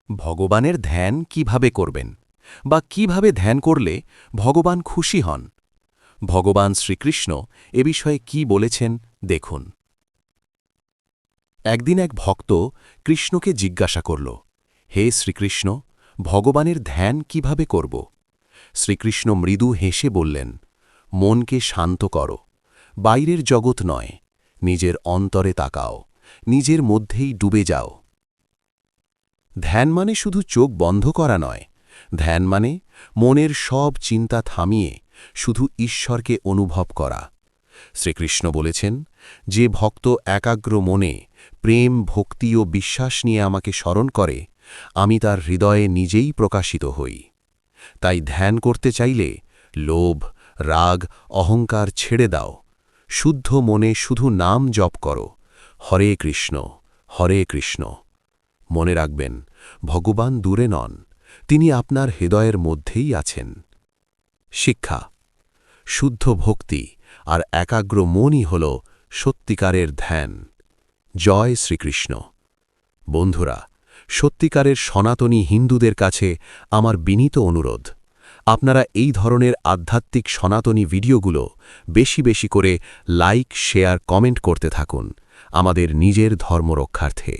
ভগবানের ধ্যান কিভাবে করবেন বা কিভাবে ধ্যান করলে ভগবান খুশি হন ভগবান শ্রীকৃষ্ণ এ বিষয়ে কি বলেছেন দেখুন। একদিন এক ভক্ত কৃষ্ণকে জিজ্ঞাসা করল, হে শ্রীকৃষ্ণ, ভগবানের ধ্যান কিভাবে করব? শ্রীকৃষ্ণ মৃদু হেসে বললেন, মনকে শান্ত করো, বাইরের জগৎ নয়, নিজের অন্তরে তাকাও, নিজের মধ্যেই ডুবে যাও। ধ্যান মানে শুধু চোখ বন্ধ করা নয়, ধ্যান মানে মনের সব চিন্তা থামিয়ে শুধু ঈশ্বরকে অনুভব করা। শ্রীকৃষ্ণ বলেছেন, যে ভক্ত একাগ্র মনে প্রেম, ভক্তি ও বিশ্বাস নিয়ে আমাকে স্মরণ করে, আমি তার হৃদয়ে নিজেই প্রকাশিত হই। তাই ধ্যান করতে চাইলে লোভ, রাগ, অহংকার ছেড়ে দাও। শুদ্ধ মনে শুধু নাম জপ করো, হরে কৃষ্ণ, হরে কৃষ্ণ। মনে রাখবেন, ভগবান দূরে নন, তিনি আপনার হৃদয়ের মধ্যেই আছেন। শিক্ষা: শুদ্ধ ভক্তি আর একাগ্র মনই হল সত্যিকারের ধ্যান। জয় শ্রীকৃষ্ণ। বন্ধুরা, সত্যিকারের সনাতনী হিন্দুদের কাছে আমার বিনীত অনুরোধ, আপনারা এই ধরনের আধ্যাত্মিক সনাতনী ভিডিওগুলো বেশি বেশি করে লাইক, শেয়ার, কমেন্ট করতে থাকুন আমাদের নিজের ধর্ম রক্ষার্থে।